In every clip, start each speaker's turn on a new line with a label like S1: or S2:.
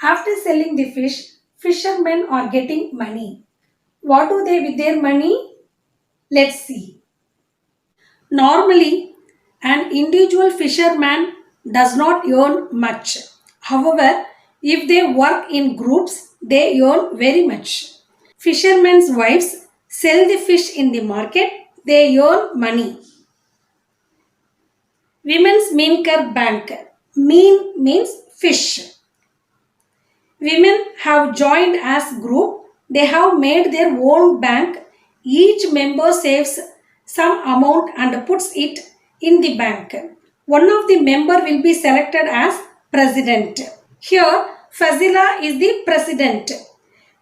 S1: After selling the fish, fishermen are getting money. What do they with their money? Let's see. Normally, an individual fisherman does not earn much. However, if they work in groups, they earn very much. Fishermen's wives sell the fish in the market, they earn money. Women's Meenkar Bank. Meen means fish. Women have joined as group. They have made their own bank. Each member saves some amount and puts it in the bank. One of the member will be selected as president. Here, Fazila is the president.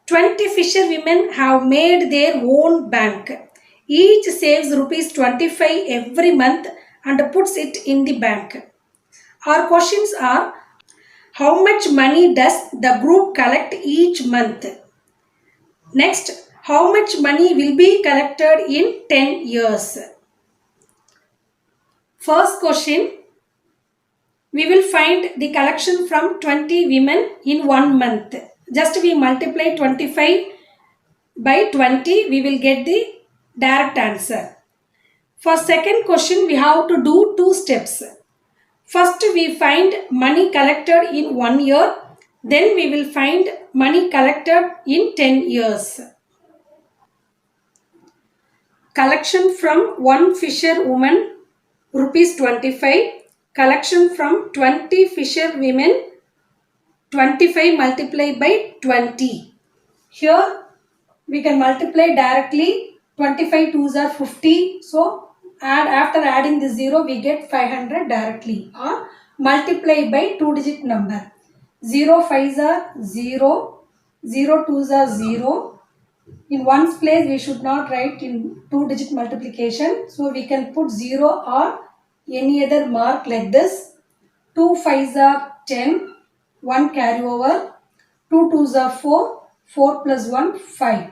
S1: 20 fisherwomen have made their own bank. Each saves rupees 25 every month and puts it in the bank. Our questions are: how much money does the group collect each month? Next, how much money will be collected in 10 years? First question, we will find the collection from 20 women in 1 month. Just we multiply 25 by 20, we will get the direct answer. For second question, we have to do 2 steps. First, we find money collected in 1 year. Then we will find money collected in 10 years. Collection from one fisherwoman, rupees 25. Collection from 20 fisherwomen, 25 multiplied by 20. Here we can multiply directly. 25 twos are 50. So after adding the 0 we get 500 directly, or multiply by 2-digit number. 0 5s are 0, 0 2s are 0. In ones place we should not write in 2-digit multiplication. So we can put 0 or any other mark like this. 2 5s are 10, 1 carry over, 2 2s are 4, 4 plus 1 5.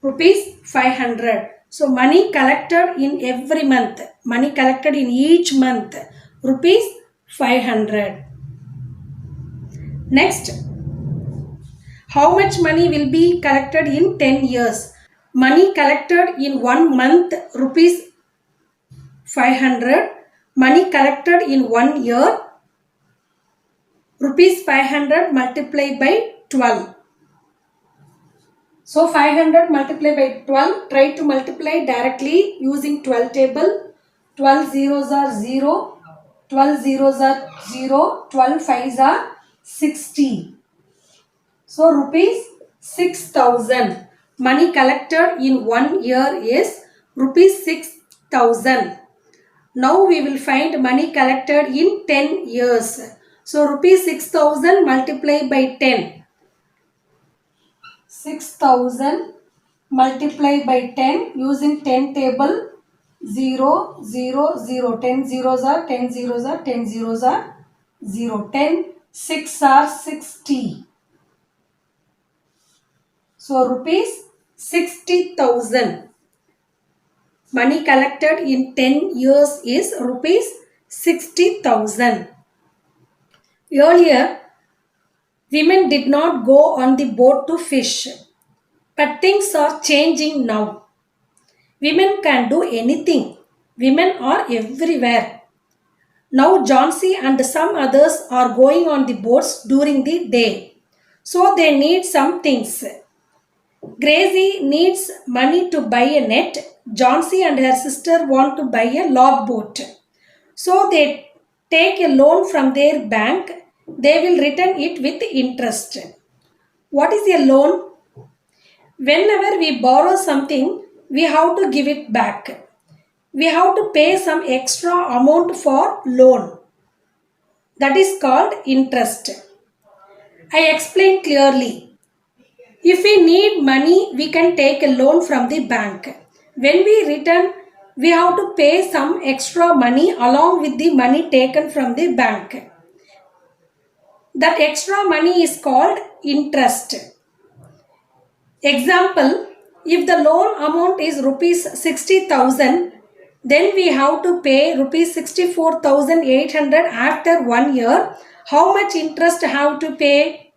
S1: Rupees 500. So money collected in every month, money collected in each month, rupees 500. Next, how much money will be collected in 10 years? Money collected in 1 month, rupees 500. Money collected in 1 year, rupees 500 multiplied by 12. So 500 multiplied by 12, try to multiply directly using 12 table. 12 zeros are 0, 12 zeros are 0, 12 5s are 60. So rupees 6,000. Money collected in 1 year is rupees 6,000. Now we will find money collected in 10 years. So rupees 6,000 multiplied by 10. 6,000 multiplied by 10 using 10 table. 0, 0, 0. 10 zeros are 10 zeros are 10 zeros are 0. 10 6 are 60. So rupees 60,000. Money collected in 10 years is rupees 60,000. Earlier, women did not go on the boat to fish. But things are changing now. Women can do anything. Women are everywhere. Now Jhansi and some others are going on the boats during the day. So they need some things. Gracie needs money to buy a net. Jhansi and her sister want to buy a log boat. So they take a loan from their bank. They will return it with interest. What is a loan? Whenever we borrow something, we have to give it back. We have to pay some extra amount for loan. That is called interest. I explained clearly. If we need money, we can take a loan from the bank. When we return, we have to pay some extra money along with the money taken from the bank. That extra money is called interest. Example, if the loan amount is rupees 60,000, Then we have to pay rupees 64,800 after 1 year. How much interest have to pay?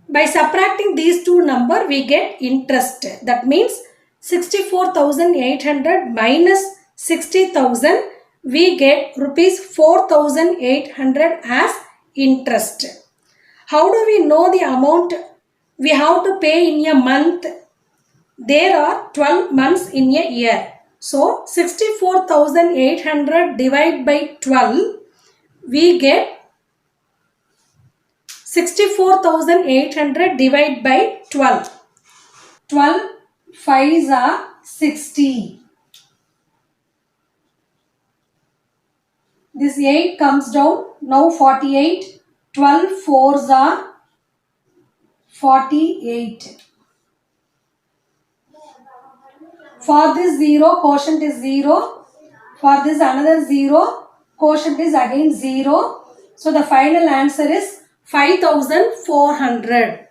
S1: By subtracting these two numbers, we get interest. That means 64,800 minus 60,000, we get rupees 4,800 as interest. How do we know the amount we have to pay in a month? There are 12 months in a year. So 64,800 divided by 12, we get 64,800 divided by 12. 12 5s are 60. This 8 comes down. Now 48. 12 4s are 48. For this 0, quotient is 0. For this another 0, quotient is again 0. So the final answer is 5,400.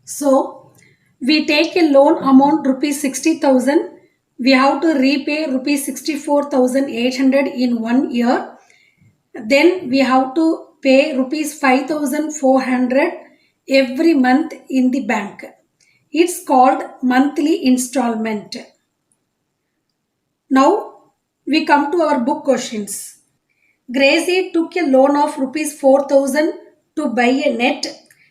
S1: So we take a loan amount rupees 60,000. We have to repay rupees 64,800 in 1 year. Then we have to pay rupees 5,400 every month in the bank. It's called monthly installment. Now we come to our book questions. Gracie took a loan of rupees 4,000 to buy a net.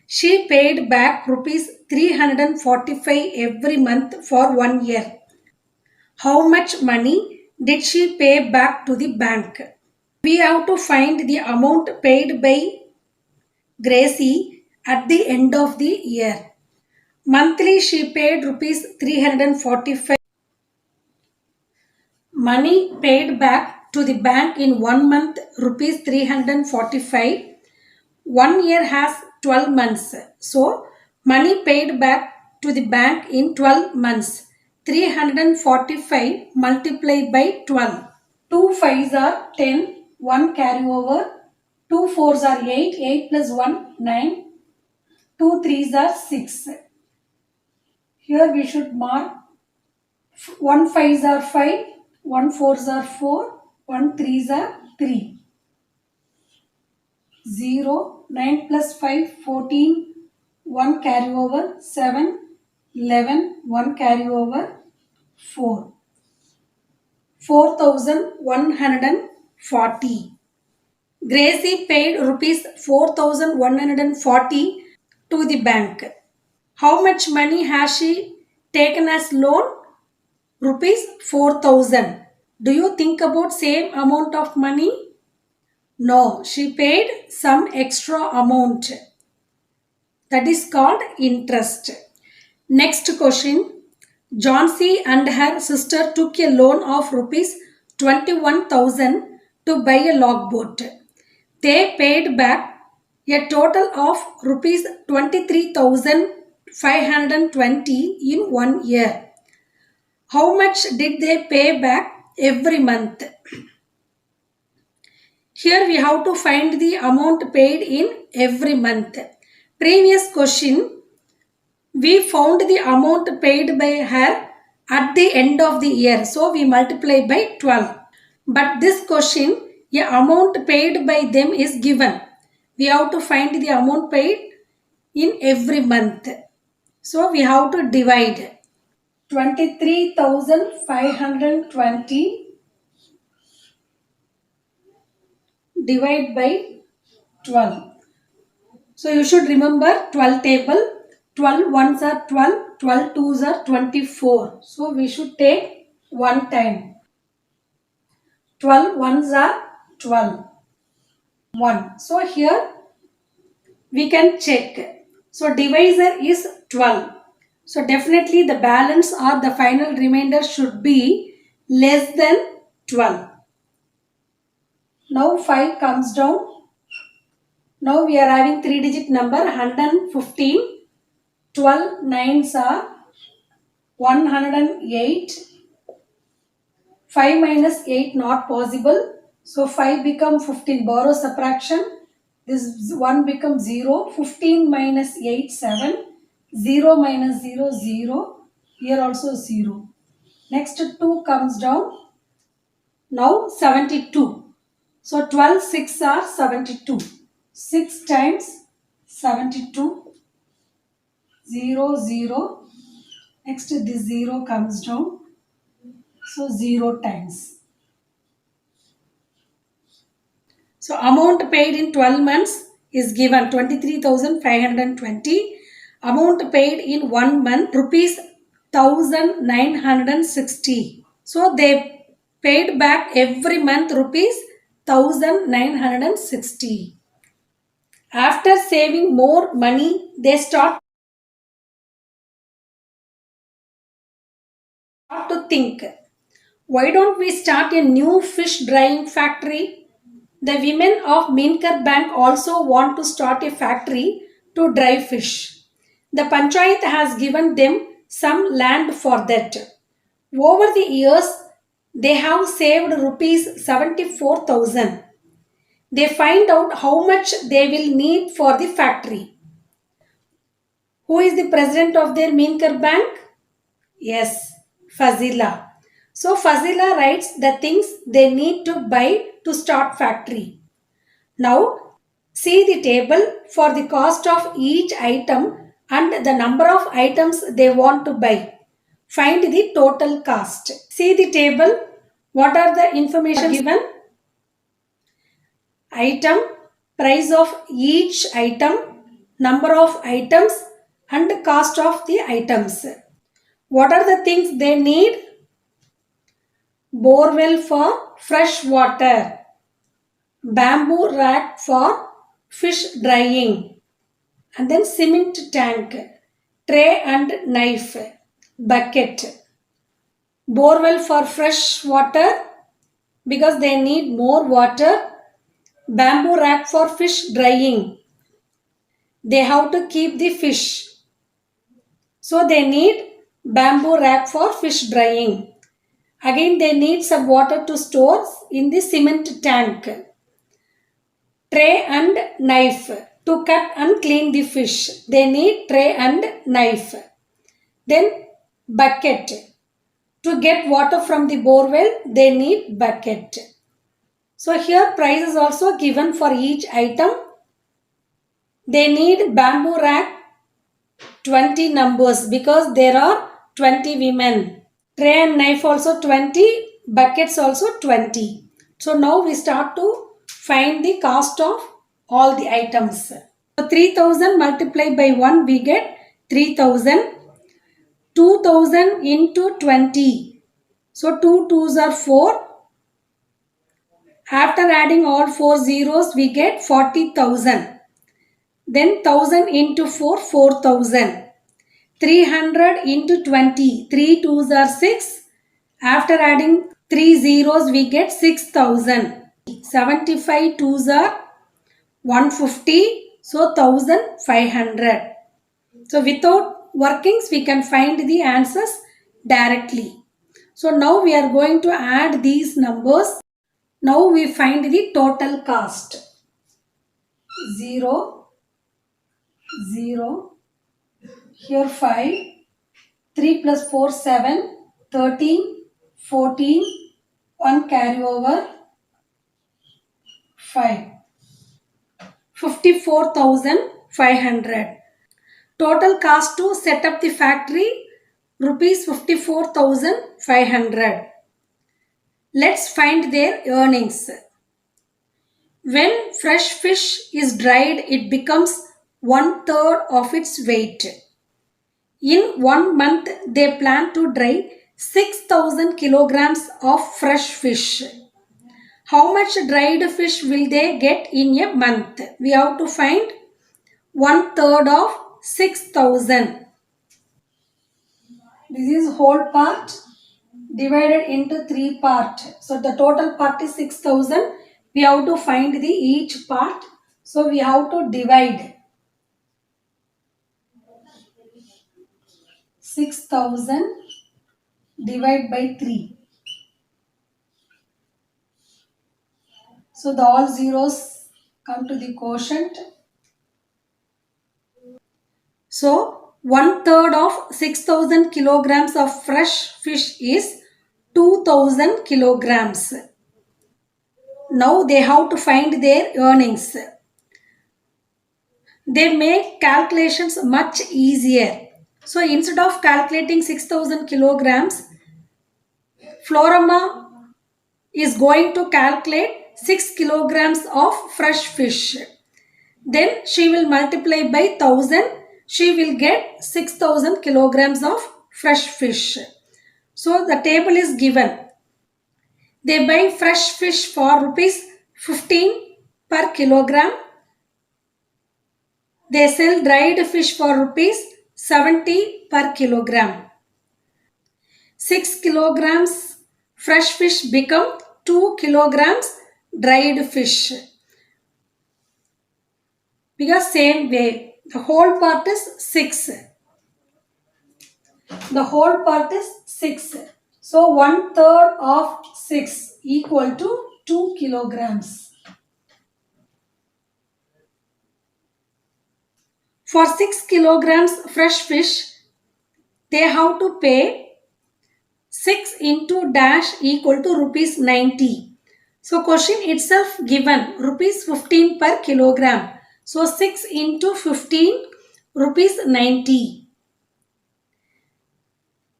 S1: She paid back rupees 345 every month for 1 year. How much money did she pay back to the bank? We have to find the amount paid by Gracie at the end of the year. Monthly she paid rupees 345. Money paid back to the bank in 1 month rupees 345. 1 year has 12 months. So money paid back to the bank in 12 months. 345 multiplied by 12. 2 5s are 10. 1 carry over. 2 4s are 8. 8 plus 1 9. 2 3s are 6. Here we should mark 1 5s are 5. 1 4s are 4. 1 3s are 3. 0, 9 plus 5, 14, 1 carry over, 7, 11, 1 carry over, 4. 4,140. Gracie paid rupees 4,140 to the bank. How much money has she taken as loan? Rupees 4,000. Do you think about same amount of money? No, she paid some extra amount. That is called interest. Next question. Johnsy and her sister took a loan of rupees 21,000 to buy a logboat. They paid back a total of rupees 23,520 in 1 year. How much did they pay back every month? Here we have to find the amount paid in every month. Previous question, we found the amount paid by her at the end of the year. So we multiply by 12. But this question, the amount paid by them is given. We have to find the amount paid in every month. So we have to divide. 23,520 divide by 12. So you should remember 12 table. 12 ones are 12, 12 twos are 24. So we should take one time. 12 ones are 12. 1. So here we can check. So divisor is 12. So definitely the balance or the final remainder should be less than 12. Now 5 comes down. Now we are having 3-digit number 115. 12 nines are 108. 5 minus 8 not possible. So 5 become 15. Borrow subtraction. This 1 becomes 0. 15 minus 8 7. 0 minus 0 0. Here also 0. Next 2 comes down. Now 72. So 12 6 are 72. 6 times 72. 0 0. Next this 0 comes down. So 0 times. So amount paid in 12 months is given 23,520. Amount paid in 1 month rupees 1960. So they paid back every month rupees 1960. After saving more money, they start to think, why don't we start a new fish drying factory? The women of Minkar Bank also want to start a factory to dry fish. The Panchayat has given them some land for that. Over the years, they have saved rupees 74,000. They find out how much they will need for the factory. Who is the president of their Minkar Bank? Yes, Fazila. So Fazila writes the things they need to buy to start factory. Now see the table for the cost of each item and the number of items they want to buy. Find the total cost. See the table. What are the information given? Item, price of each item, number of items and cost of the items. What are the things they need? Borewell for fresh water, bamboo rack for fish drying, and then cement tank, tray and knife, bucket. Borewell for fresh water because they need more water. Bamboo rack for fish drying. They have to keep the fish. So they need bamboo rack for fish drying. Again they need some water to store in the cement tank. Tray and knife to cut and clean the fish. They need tray and knife. Then bucket. To get water from the borewell, they need bucket. So here price is also given for each item. They need bamboo rack 20 numbers because there are 20 women. Tray and knife also 20, buckets also 20. So now we start to find the cost of all the items. So 3000 multiplied by 1 we get 3000. 2000 into 20. So 2 2s are 4. After adding all 4 zeros we get 40,000. Then 1000 into 4, 4000. 300 into 20, 3 2s are 6. After adding 3 zeros we get 6000. 75 2s are 150. So 1500. So without workings we can find the answers directly. So now we are going to add these numbers. Now we find the total cost. 0, 0, here 5, 3 plus 4, 7, 13, 14, 1 carry over, 5. 54,500. Total cost to set up the factory, rupees 54,500. Let's find their earnings. When fresh fish is dried, it becomes 1/3 of its weight. In 1 month, they plan to dry 6,000 kilograms of fresh fish. How much dried fish will they get in a month? We have to find 1/3 of 6,000. This is whole part divided into 3 parts. So the total part is 6,000. We have to find the each part. So we have to divide 6,000 divide by 3. So the all zeros come to the quotient. So One third of 6,000 kilograms of fresh fish is 2,000 kilograms. Now they have to find their earnings. They make calculations much easier. So instead of calculating 6,000 kilograms, Florama is going to calculate 6 kilograms of fresh fish. Then she will multiply by 1000. She will get 6,000 kilograms of fresh fish. So the table is given. They buy fresh fish for rupees 15 per kilogram. They sell dried fish for rupees 70 per kilogram. 6 kilograms fresh fish become 2 kilograms dried fish. Because same way, the whole part is 6. The whole part is 6. So one third of 6 equal to 2 kilograms. For 6 kilograms fresh fish, they have to pay 6 into dash equal to rupees 90. So question itself given rupees 15 per kilogram. So 6 into 15 rupees 90.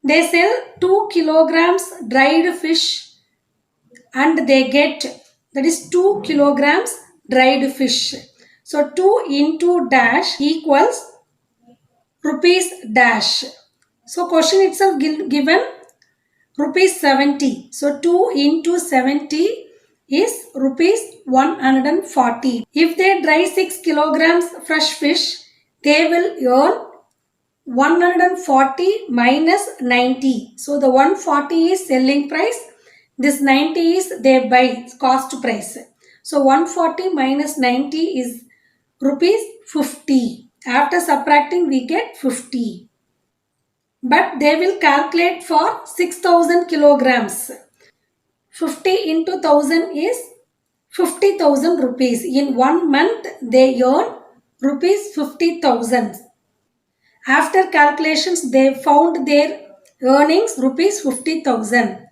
S1: They sell 2 kilograms dried fish and they get, that is 2 kilograms dried fish. So 2 into dash equals rupees dash. So question itself given rupees 70. So 2 into 70 is rupees 140. If they dry 6 kilograms fresh fish, they will earn 140 minus 90. So the 140 is selling price. This 90 is they buy cost price. So 140 minus 90 is rupees 50. After subtracting we get 50. But they will calculate for 6,000 kilograms. 50 into 1000 is 50,000 rupees. In 1 month they earn rupees 50,000. After calculations they found their earnings rupees 50,000.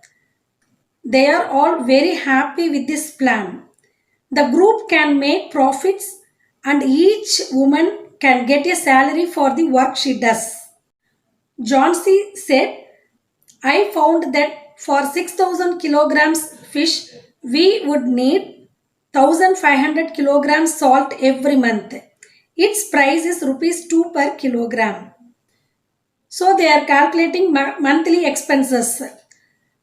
S1: They are all very happy with this plan. The group can make profits and each woman can get a salary for the work she does. Johnsy said, I found that for 6,000 kilograms fish, we would need 1,500 kilograms salt every month. Its price is rupees 2 per kilogram. So they are calculating monthly expenses.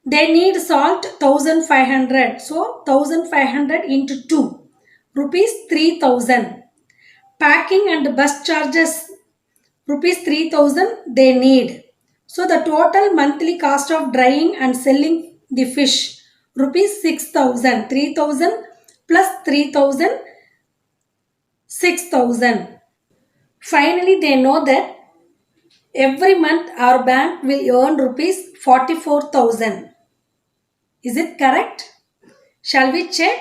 S1: They need salt 1,500. So 1,500 into 2, rupees 3,000. Packing and bus charges, rupees 3,000 they need. So the total monthly cost of drying and selling the fish, rupees 6,000. 3,000 plus 3,000, 6,000. Finally, they know that every month our bank will earn rupees 44,000. Is it correct? Shall we check?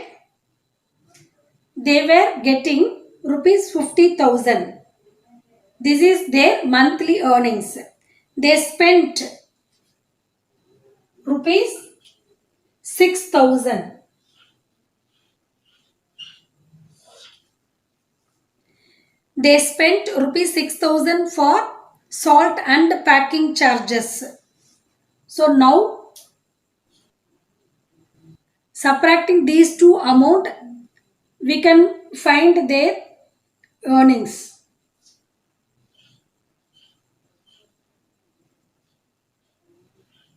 S1: They were getting rupees 50,000. This is their monthly earnings. They spent rupees 6,000. They spent rupees 6,000 for salt and packing charges. So now subtracting these two amount, we can find their earnings.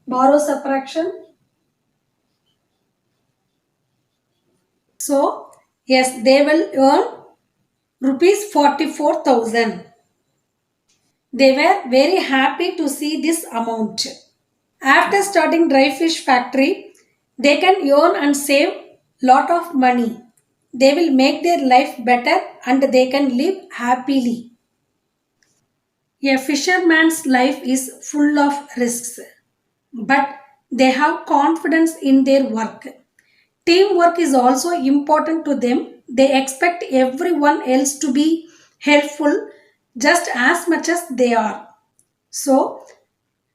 S1: Borrow subtraction. So yes, they will earn rupees 44,000. They were very happy to see this amount. After starting dry fish factory, they can earn and save lot of money. They will make their life better and they can live happily. A fisherman's life is full of risks, but they have confidence in their work. Teamwork is also important to them. They expect everyone else to be helpful just as much as they are. So,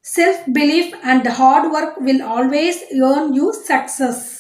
S1: self belief and hard work will always earn you success.